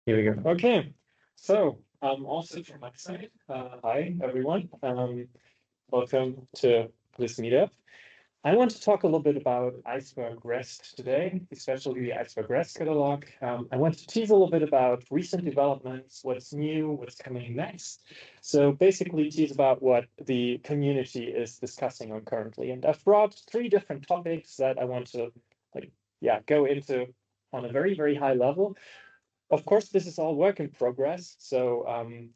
Here we go. Okay. So, also from my side, hi everyone. Welcome to this meetup. I want to talk a little bit about Iceberg REST today, especially the Iceberg REST catalog. I want to tease a little bit about recent developments, what's new, what's coming next. So basically tease about what the community is discussing on currently. And I've brought three different topics that I want to go into on a very, very high level. Of course, this is all work in progress. So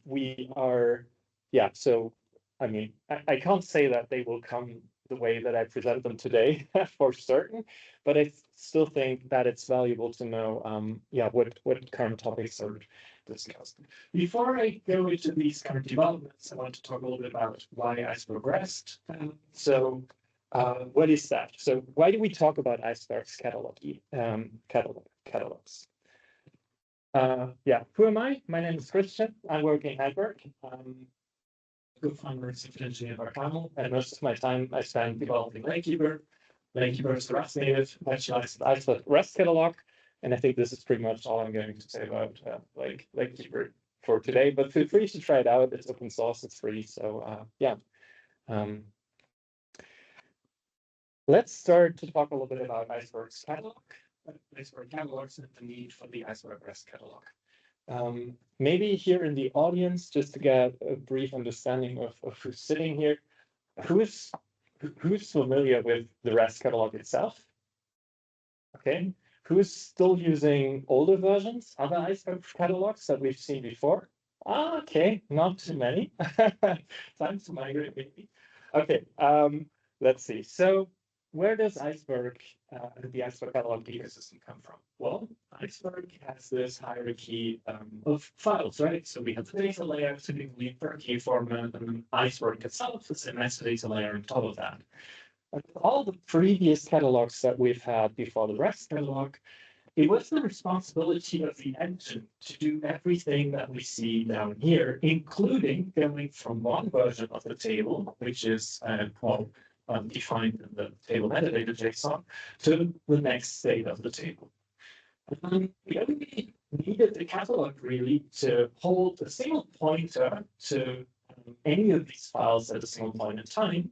we are, yeah, so I mean, I can't say that they will come the way that I present them today for certain, but I still think that it's valuable to know, what current topics are discussed. Before I go into these current developments, I want to talk a little bit about why Iceberg REST. What is that? So why do we talk about Iceberg's catalogs? Who am I? My name is Christian. I work in Iceberg. Co-founder and software engineer of our panel, and most of my time I spend developing Lakekeeper. Lakekeeper is the REST native, Apache Iceberg REST catalog, and I think this is pretty much all I'm going to say about Lakekeeper for today. But feel free to try it out. It's open source. It's free. So let's start to talk a little bit about Iceberg's catalog. Iceberg catalogs and the need for the Iceberg REST catalog. Maybe here in the audience, just to get a brief understanding of who's sitting here, who's familiar with the REST catalog itself? Okay, who's still using older versions, other Iceberg catalogs that we've seen before? Okay, not too many. Time to migrate, maybe. Okay, let's see. So where does Iceberg, the Iceberg catalog ecosystem come from? Well, Iceberg has this hierarchy of files, right? So we have the data layer, typically per key format, and Iceberg itself is a metadata layer on top of that. And all the previous catalogs that we've had before the REST catalog, it was the responsibility of the engine to do everything that we see down here, including going from one version of the table, which is defined in the table metadata JSON, to the next state of the table. We only needed the catalog really to hold a single pointer to any of these files at a single point in time,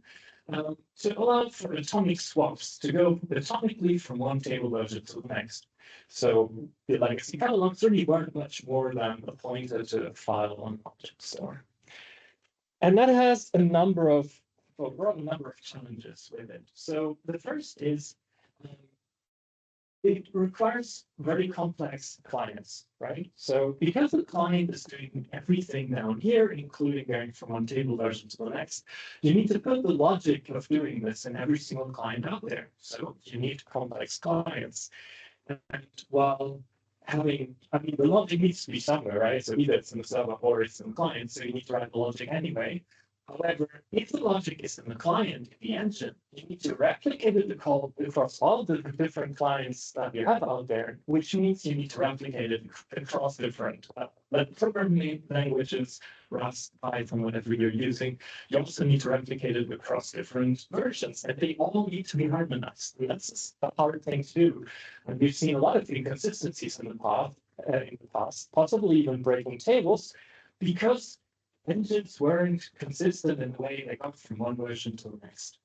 to allow for atomic swaps to go atomically from one table version to the next. So the legacy catalogs really weren't much more than a pointer to a file on object store. And that has a broad number of challenges with it. So the first is it requires very complex clients, right? So because the client is doing everything down here, including going from one table version to the next, you need to put the logic of doing this in every single client out there. So you need complex clients. And while the logic needs to be somewhere, right? So either it's in the server or it's in the client, so you need to write the logic anyway. However, if the logic is in the client, in the engine, you need to replicate it across all the different clients that you have out there, which means you need to replicate it across different programming languages, Rust, Python, whatever you're using. You also need to replicate it across different versions, and they all need to be harmonized. And that's a hard thing to do. And we've seen a lot of inconsistencies in the past, possibly even breaking tables, because engines weren't consistent in the way they got from one version to the next.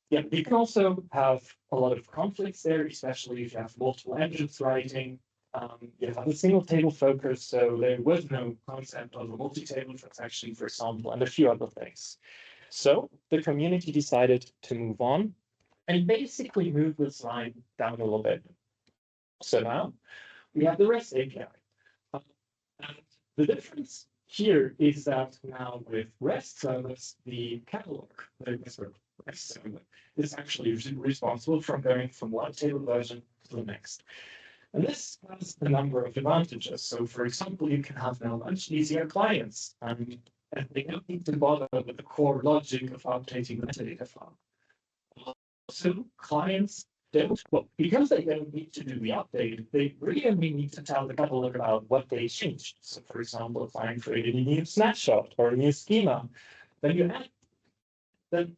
You can also have a lot of conflicts there, especially if you have multiple engines writing. You have a single table focus, so there was no concept of a multi-table transaction, for example, and a few other things. So the community decided to move on and basically move this line down a little bit. So now we have the REST API. And the difference here is that now with REST service, the catalog, the REST server, is actually responsible for going from one table version to the next. And this has a number of advantages. So for example, you can have now much easier clients, and they don't need to bother with the core logic of updating the metadata file. Also, clients because they don't need to do the update, they really only need to tell the catalog about what they changed. So for example, if I created a new snapshot or a new schema, then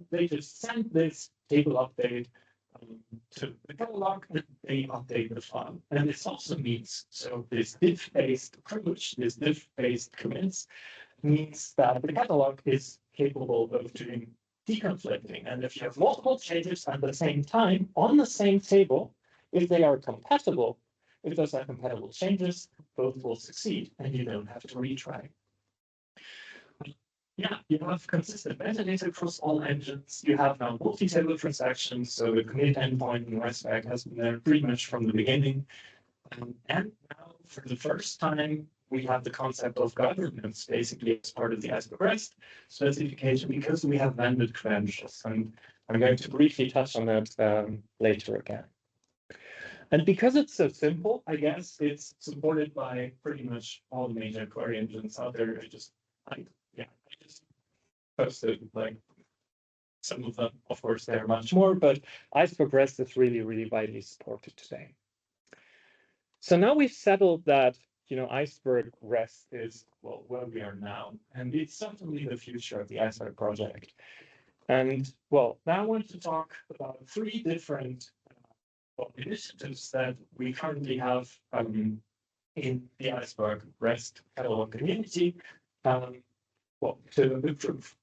they just send this table update the catalog, they update the file. And this also means, so this diff-based approach, this diff-based commits, means that the catalog is capable of doing deconflicting. And if you have multiple changes at the same time on the same table, if they are compatible, if those are compatible changes, both will succeed and you don't have to retry. Yeah, you have consistent metadata across all engines. You have now multi-table transactions, so the commit endpoint in RESTback has been there pretty much from the beginning. And now, for the first time, we have the concept of governance basically as part of the Iceberg REST specification because we have vended credentials. And I'm going to briefly touch on that later again. And because it's so simple, I guess it's supported by pretty much all the major query engines out there. I just posted like some of them. Of course, there are much more, but Iceberg REST is really, really widely supported today. So now we've settled that, Iceberg REST is, well, where we are now, and it's certainly the future of the Iceberg project. And, well, now I want to talk about 3 different initiatives that we currently have in the Iceberg REST catalog community, to improve.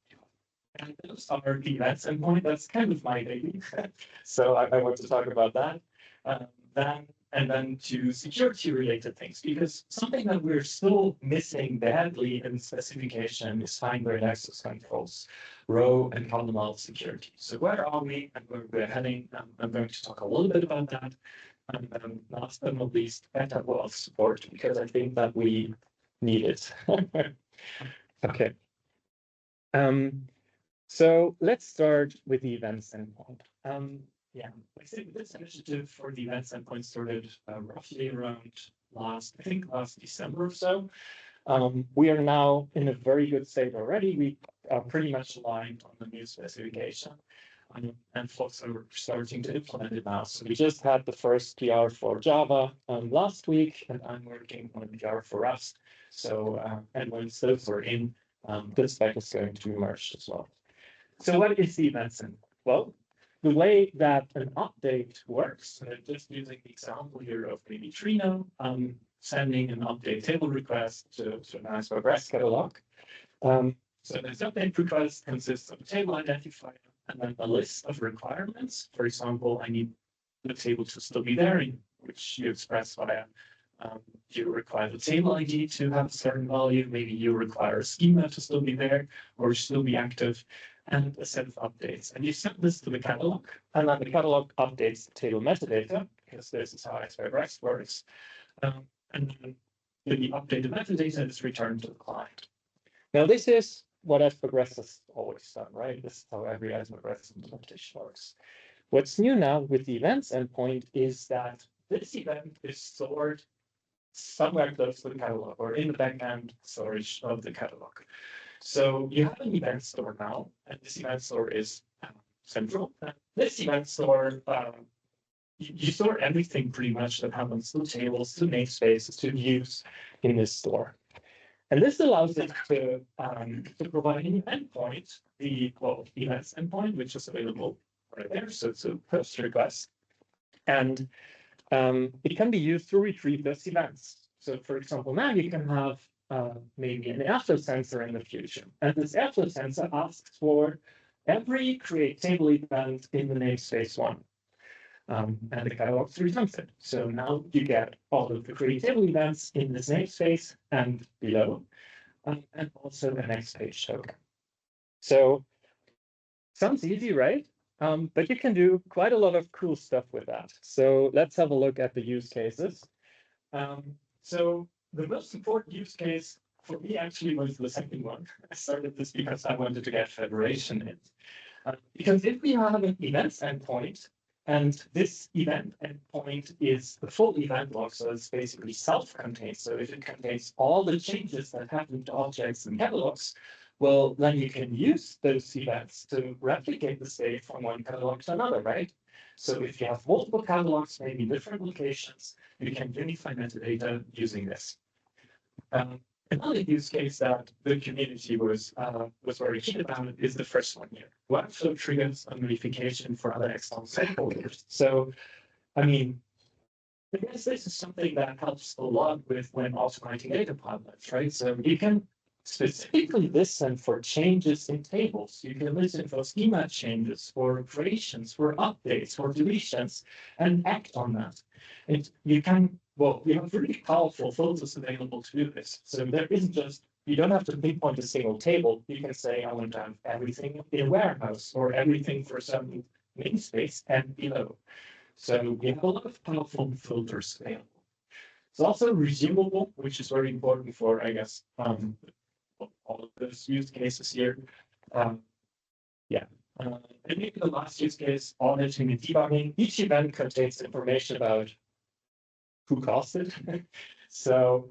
And those are the events endpoint. That's kind of my baby. So I want to talk about that. Then to security-related things, because something that we're still missing badly in specification is fine-grained access controls, row and column level security. So where are we and where we're heading? I'm going to talk a little bit about that. And last but not least, beta of support, because I think that we need it. Okay. So let's start with the events endpoint. I think this initiative for the events endpoint started roughly around last December or so. We are now in a very good state already. We are pretty much aligned on the new specification, and folks are starting to implement it now. So we just had the first PR for Java last week, and I'm working on a PR for Rust. So, and once those are in, this spec is going to be merged as well. So what is the events endpoint? Well, the way that an update works, just using the example here of maybe Trino, sending an update table request to an Iceberg REST catalog. So this update request consists of a table identifier and then a list of requirements. For example, I need the table to still be there, in which you express via you require the table ID to have a certain value. Maybe you require a schema to still be there or still be active, and a set of updates. And you send this to the catalog, and then the catalog updates the table metadata, because this is how Iceberg REST works. And then the updated metadata is returned to the client. Now, this is what Iceberg REST has always done, right? This is how every Iceberg REST implementation works. What's new now with the events endpoint is that this event is stored somewhere close to the catalog or in the backend storage of the catalog. So you have an event store now, and this event store is central. This event store, you store everything pretty much that happens to tables, to namespaces, to views in this store. And this allows it to provide an endpoint, the events endpoint, which is available right there. So it's a post request. And it can be used to retrieve those events. So for example, now you can have maybe an airflow sensor in the future. And this airflow sensor asks for every create table event in the namespace 1. And the catalog returns it. So now you get all of the create table events in this namespace and below, and also the next page token. So sounds easy, right? But you can do quite a lot of cool stuff with that. So let's have a look at the use cases. So the most important use case for me actually was the second one. I started this because I wanted to get federation in. Because if we have an events endpoint, and this event endpoint is the full event log, so it's basically self-contained. So if it contains all the changes that happen to objects and catalogs, well, then you can use those events to replicate the state from one catalog to another, right? So if you have multiple catalogs, maybe different locations, you can unify metadata using this. Another use case that the community was very keen about is the first one here. Workflow triggers a notification for other external stakeholders. So, I mean, I guess this is something that helps a lot with when automating data pipelines, right? So you can specifically listen for changes in tables. You can listen for schema changes, for creations, for updates, for deletions, and act on that. And you can, well, you have really powerful filters available to do this. So there isn't just, you don't have to pinpoint a single table. You can say, I want to have everything in a warehouse or everything for some namespace and below. So we have a lot of powerful filters available. It's also resumable, which is very important for, I guess, all of those use cases here. And maybe the last use case, auditing and debugging. Each event contains information about who caused it. So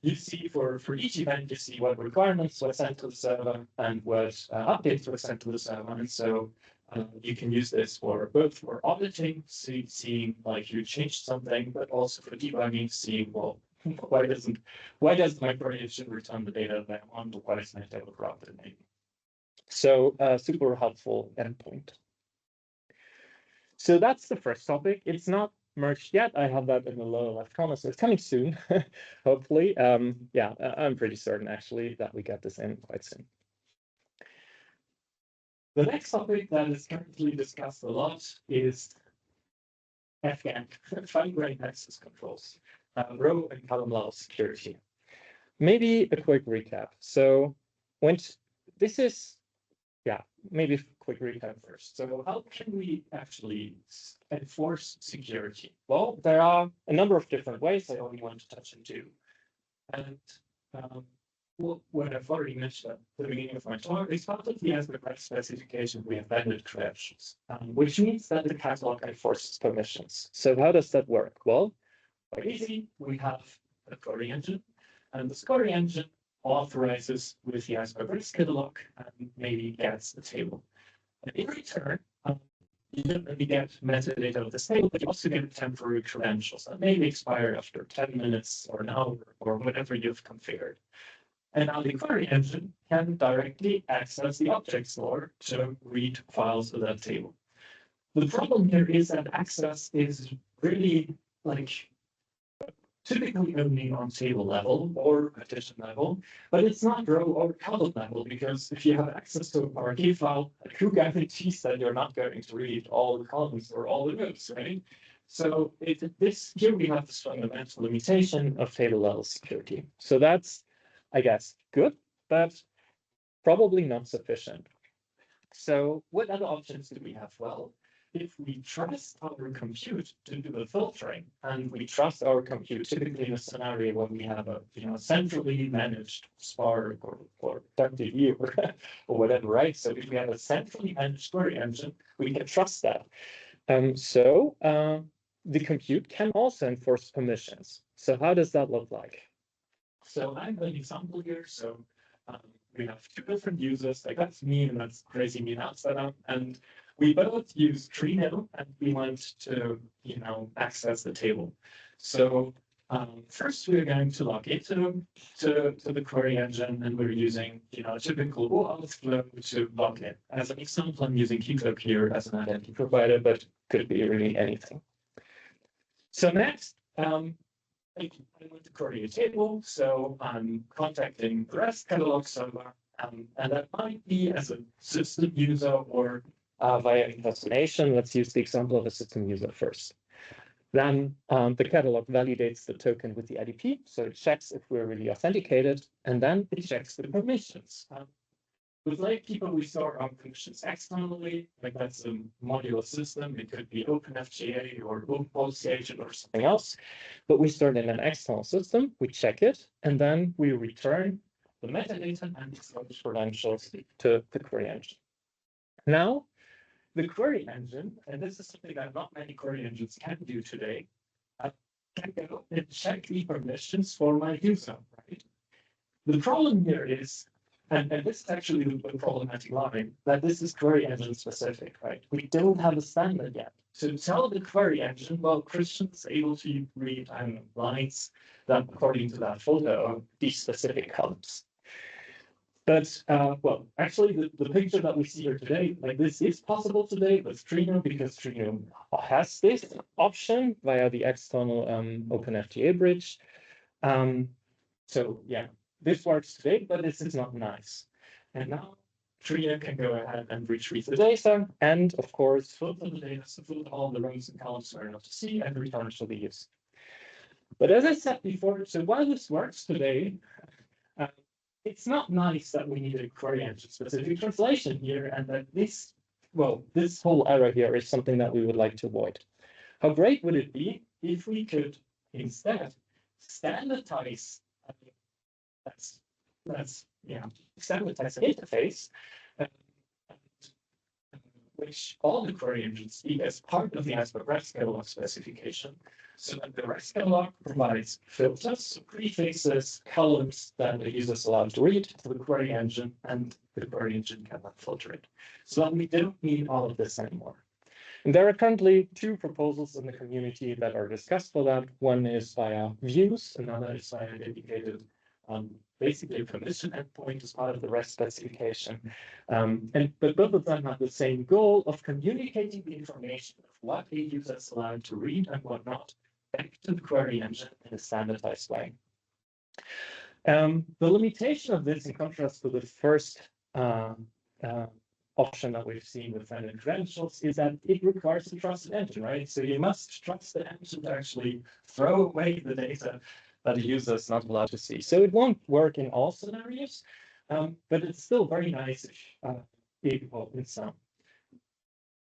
you see for each event, you see what requirements were sent to the server and what updates were sent to the server. And so you can use this for both for auditing, seeing like you changed something, but also for debugging, seeing, well, why does my query engine return the data that I want? Why is my table corrupted? Maybe. So super helpful endpoint. So that's the first topic. It's not merged yet. I have that in the lower left corner, so it's coming soon, hopefully. Yeah, I'm pretty certain actually that we get this in quite soon. The next topic that is currently discussed a lot is FGAN, fine-grained access controls, row and column level security. Maybe a quick recap. So this is, yeah, maybe a quick recap first. So how can we actually enforce security? Well, there are a number of different ways. I only want to touch on two. And what I've already mentioned at the beginning of my talk is part of the Iceberg specification, we have vendor credentials, which means that the catalog enforces permissions. So how does that work? Well, quite easy. We have a query engine, and the query engine authorizes with the Iceberg risk catalog and maybe gets a table. And in return, you don't only get metadata of this table, but you also get temporary credentials that maybe expire after 10 minutes or an hour or whatever you've configured. And now the query engine can directly access the object store to read files of that table. The problem here is that access is really like typically only on table level or partition level, but it's not row or column level, because if you have access to a RK file, who guarantees that you're not going to read all the columns or all the rows, right? So here we have this fundamental limitation of table level security. So that's, I guess, good, but probably not sufficient. So what other options do we have? Well, if we trust our compute to do the filtering, and we trust our compute typically in a scenario when we have a centrally managed Spark or DuckDB or whatever, right? So if we have a centrally managed query engine, we can trust that. The compute can also enforce permissions. So how does that look like? So I have an example here. So we have two different users, like that's me and that's crazy me now setup, and we both use Trino and we want to, access the table. So first we're going to log into the query engine, and we're using, a typical OAuth flow to log in. As an example, I'm using Keycloak here as an identity provider, but could be really anything. So next, I want to query a table, so I'm contacting the REST catalog server, and that might be as a system user or via impersonation. Let's use the example of a system user first. Then the catalog validates the token with the IDP, so it checks if we're really authenticated, and then it checks the permissions. With Lake people, we store our permissions externally, like that's a modular system. It could be OpenFGA or OpenPolicy or something else, but we store it in an external system, we check it, and then we return the metadata and the credentials to the query engine. Now, the query engine, and this is something that not many query engines can do today, can go and check the permissions for my user, right? The problem here is And this is actually the problematic line, that this is query engine specific, right? We don't have a standard yet. So tell the query engine, well, Christian is able to read lines that according to that photo of these specific columns. But, well, actually, the picture that we see here today, like this is possible today with Trino because Trino has this option via the external OpenFTA bridge. So, yeah, this works today, but this is not nice. And now Trino can go ahead and retrieve the data and, of course, filter the data, so filter all the rows and columns we're not to see and return to the user. But as I said before, so while this works today, it's not nice that we need a query engine specific translation here and that this whole error here is something that we would like to avoid. How great would it be if we could instead standardize standardize an interface which all the query engines speak as part of the Iceberg REST catalog specification, so that the REST catalog provides filters, so prefixes, columns that the user is allowed to read to the query engine, and the query engine can then filter it. So that we don't need all of this anymore. And there are currently two proposals in the community that are discussed for that. One is via views, another is via dedicated basically a permission endpoint as part of the REST specification. But both of them have the same goal of communicating the information of what a user is allowed to read and what not back to the query engine in a standardized way. The limitation of this, in contrast to the first option that we've seen with random credentials, is that it requires a trusted engine, right? So you must trust the engine to actually throw away the data that a user is not allowed to see. So it won't work in all scenarios, but it's still very nice in some.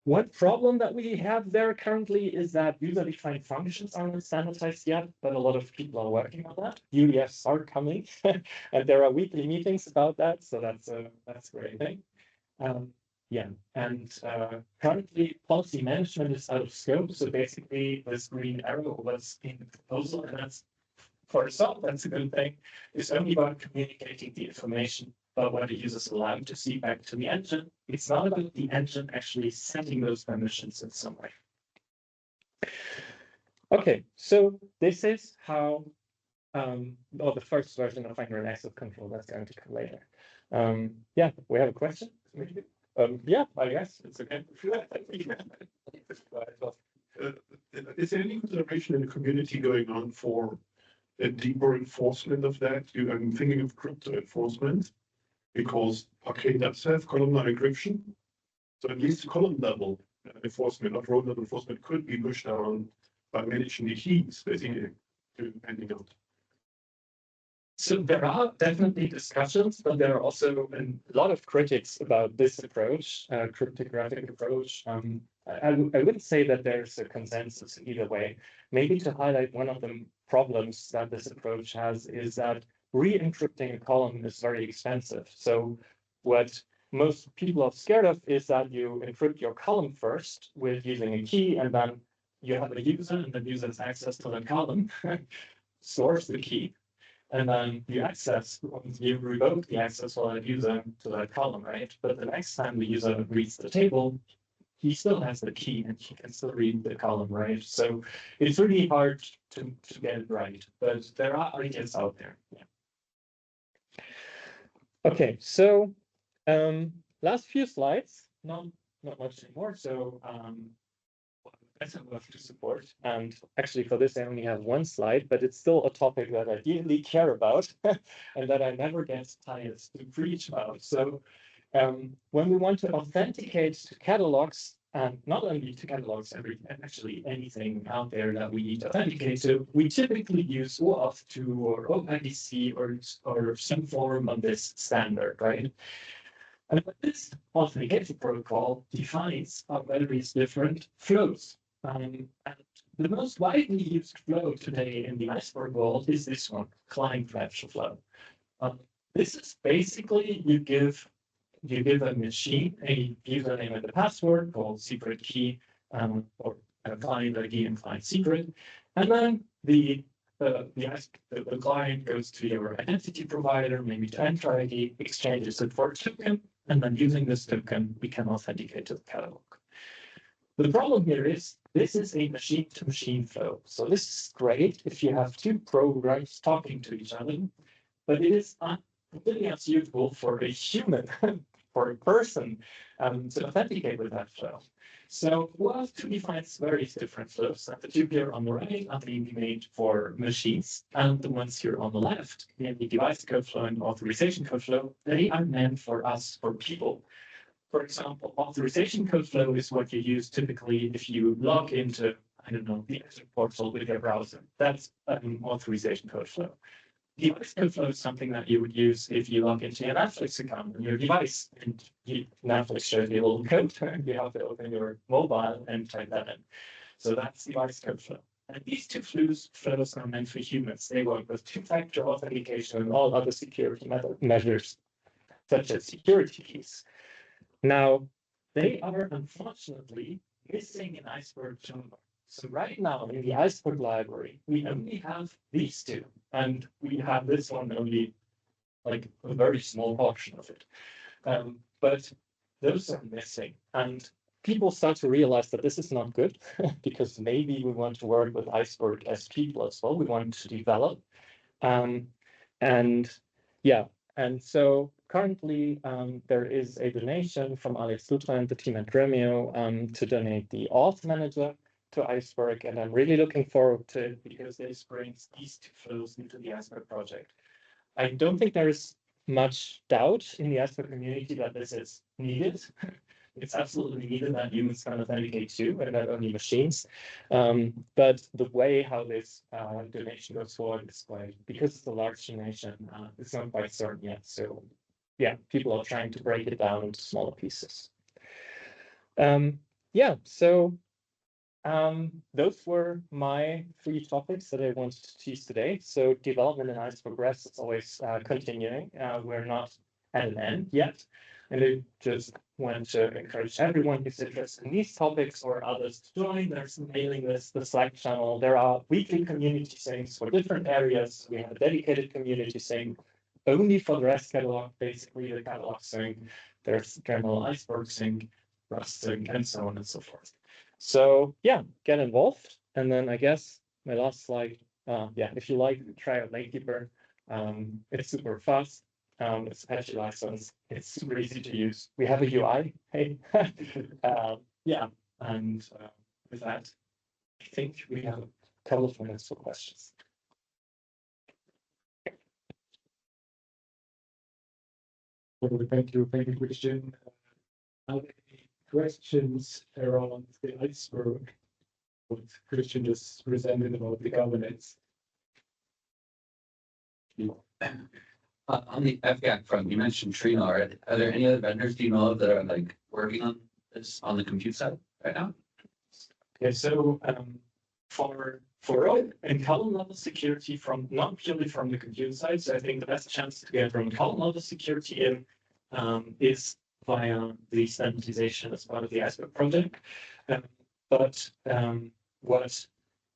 One problem that we have there currently is that user-defined functions aren't standardized yet, but a lot of people are working on that. UDFs are coming, and there are weekly meetings about that, so that's a great thing. Yeah, and currently policy management is out of scope, so basically this green arrow was in the proposal, and that's for itself, that's a good thing. It's only about communicating the information about what the user is allowed to see back to the engine. It's not about the engine actually setting those permissions in some way. Okay, so this is how, or the first version of finite access control that's going to come later. Yeah, we have a question? Yeah, I guess it's okay. Is there any consideration in the community going on for a deeper enforcement of that? I'm thinking of crypto enforcement, because Arcade does have columnar encryption. So at least column level enforcement, not row level enforcement, could be pushed down by managing the keys, basically, to handing out. So there are definitely discussions, but there are also a lot of critics about this approach, cryptographic approach. I wouldn't say that there's a consensus either way. Maybe to highlight one of the problems that this approach has is that re-encrypting a column is very expensive. So what most people are scared of is that you encrypt your column first with using a key, and then you have a user, and the user has access to the column, stores the key, and then you revoke the access for that user to that column, right? But the next time the user reads the table, he still has the key and he can still read the column, right? So it's really hard to get it right, but there are ideas out there. Yeah. Okay, so last few slides, not much anymore. So that's enough to support. And actually for this, I only have one slide, but it's still a topic that I deeply care about and that I never get tired to preach about. So when we want to authenticate to catalogs, and not only to catalogs, actually anything out there that we need to authenticate to, we typically use OAuth2 or OpenIDC or some form of this standard, right? And this authentication protocol defines various different flows. And the most widely used flow today in the Iceberg world is this one, client credential flow. This is basically you give a machine a username and a password called secret key, or a client ID and client secret, and then the the client goes to your identity provider, maybe to Entra ID, exchanges it for a token, and then using this token, we can authenticate to the catalog. The problem here is this is a machine-to-machine flow. So this is great if you have two programs talking to each other, but it is completely unsuitable for a human, for a person to authenticate with that flow. So OAuth defines various different flows, and the two here on the right are mainly made for machines, and the ones here on the left, namely device code flow and authorization code flow, they are meant for us, for people. For example, authorization code flow is what you use typically if you log into, I don't know, the Extra portal with your browser. That's an authorization code flow. Device code flow is something that you would use if you log into your Netflix account on your device, and Netflix shows you a little code, and you have to open your mobile and type that in. So that's device code flow. And these two flows are meant for humans. They work with two-factor authentication and all other security measures, such as security keys. Now, they are unfortunately missing an Iceberg chamber. So right now in the Iceberg library, we only have these two, and we have this one only like a very small portion of it. But those are missing, and people start to realize that this is not good because maybe we want to work with Iceberg as people as well. We want to develop, and so currently, there is a donation from Alex Lutra and the team at Dremio to donate the auth manager to Iceberg, and I'm really looking forward to it because this brings these two flows into the Iceberg project. I don't think there is much doubt in the Iceberg community that this is needed. It's absolutely needed that humans can authenticate too, and not only machines. But the way how this donation goes forward is quite, because it's a large donation, it's not quite certain yet. So yeah, people are trying to break it down into smaller pieces. Those were my 3 topics that I wanted to tease today. So development in Iceberg REST is always continuing. We're not at an end yet. And I just want to encourage everyone who's interested in these topics or others to join. There's a mailing list, the Slack channel. There are weekly community things for different areas. We have a dedicated community thing only for the REST catalog, basically the catalog sync. There's general Iceberg sync, Rust sync, and so on and so forth. So yeah, get involved. And then I guess my last slide, if you like, try out Lakekeeper. It's super fast. It's Apache license. It's super easy to use. We have a UI. Hey, and with that, I think we have a couple of minutes for questions. Thank you, Christian. Are there any questions around the Iceberg? What Christian just presented about the governance? On the FGAC front, you mentioned Trina. Are there any other vendors do you know of that are like working on this on the compute side right now? Okay, so for row and column level security from not purely from the compute side, so I think the best chance to get from column level security in is via the standardization as part of the Iceberg project. But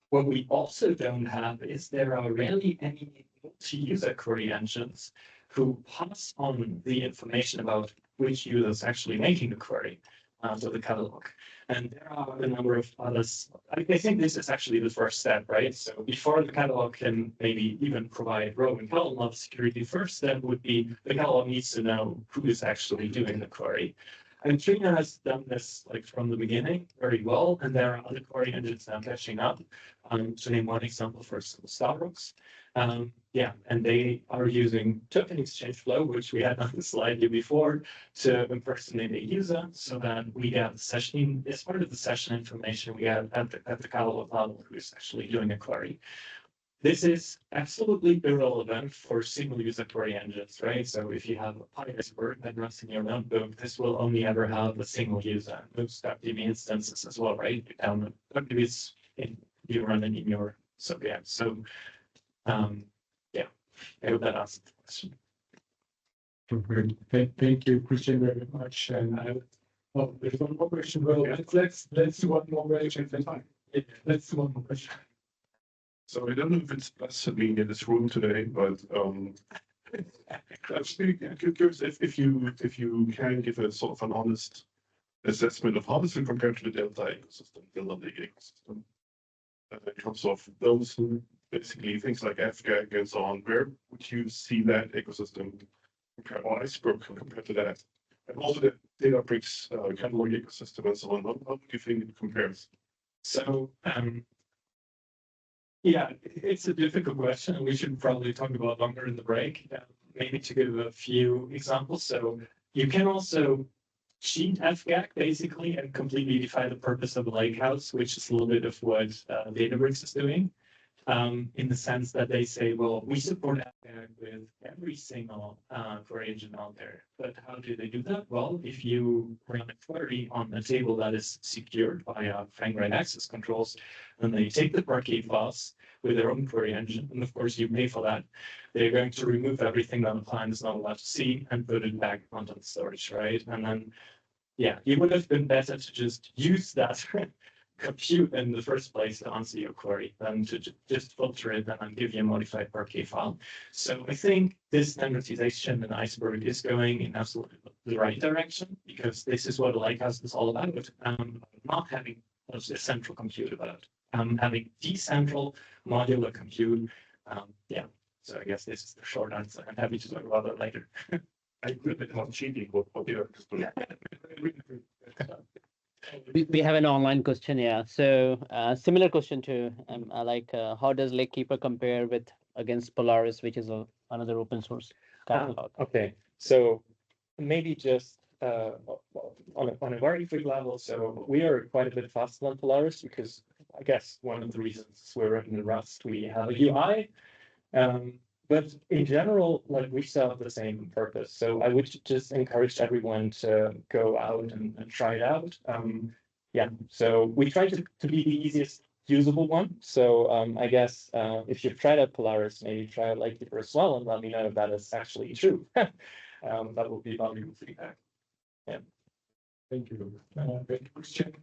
what we also don't have is there are rarely any multi-user query engines who pass on the information about which user is actually making the query to the catalog. And there are a number of others. I think this is actually the first step, right? So before the catalog can maybe even provide row and column level security, first step would be the catalog needs to know who is actually doing the query. And Trina has done this like from the beginning very well, and there are other query engines now catching up. To name one example, for example, Starbucks. And they are using token exchange flow, which we had on the slide here before, to impersonate a user, so that we get the session as part of the session information we have at the catalog level who is actually doing a query. This is absolutely irrelevant for single user query engines, right? So if you have a Apache Iceberg that runs in your notebook, this will only ever have a single user. Most WebDB instances as well, right? You download WebDBs, you run it in your I hope that answers the question. Thank you, Christian, very much. And there's one more question. Well, let's do one more question. Let's do one more question. So I don't know if it's blasphemy in this room today, but I'm curious if you can give a sort of an honest assessment of how does it compare to the Delta ecosystem, the Lambda ecosystem, in terms of those who basically things like FGAG and so on. Where would you see that ecosystem compare, or Iceberg compared to that? And also the Databricks catalog ecosystem and so on. How do you think it compares? So, yeah, it's a difficult question, and we should probably talk about longer in the break. Maybe to give a few examples. So you can also cheat FGAC basically and completely define the purpose of a lakehouse, which is a little bit of what Databricks is doing. In the sense that they say, well, we support FGAC with every single query engine out there. But how do they do that? Well, if you run a query on a table that is secured via fine-grained access controls, then they take the Parquet files with their own query engine, and of course you pay for that. They're going to remove everything that the client is not allowed to see and put it back onto the storage, right? And then, yeah, it would have been better to just use that compute in the first place to answer your query than to just filter it and then give you a modified Parquet file. So I think this standardization in Iceberg is going in absolutely the right direction, because this is what a Lighthouse is all about. Not having a central compute about having decentral modular compute. Yeah, so I guess this is the short answer. I'm happy to talk about it later. I agree with not cheating, what you are just doing. We have an online question, yeah. So similar question to how does Lakekeeper compare with against Polaris, which is another open source catalog? Okay, so maybe just on a very quick level. So we are quite a bit faster than Polaris because I guess one of the reasons we're written in Rust, we have a UI. But in general, like we serve the same purpose. So I would just encourage everyone to go out and try it out. Yeah, so we try to be the easiest usable one. So I guess if you've tried out Polaris, maybe try out Lakekeeper as well and let me know if that is actually true. That will be valuable feedback. Yeah. Thank you. Great question.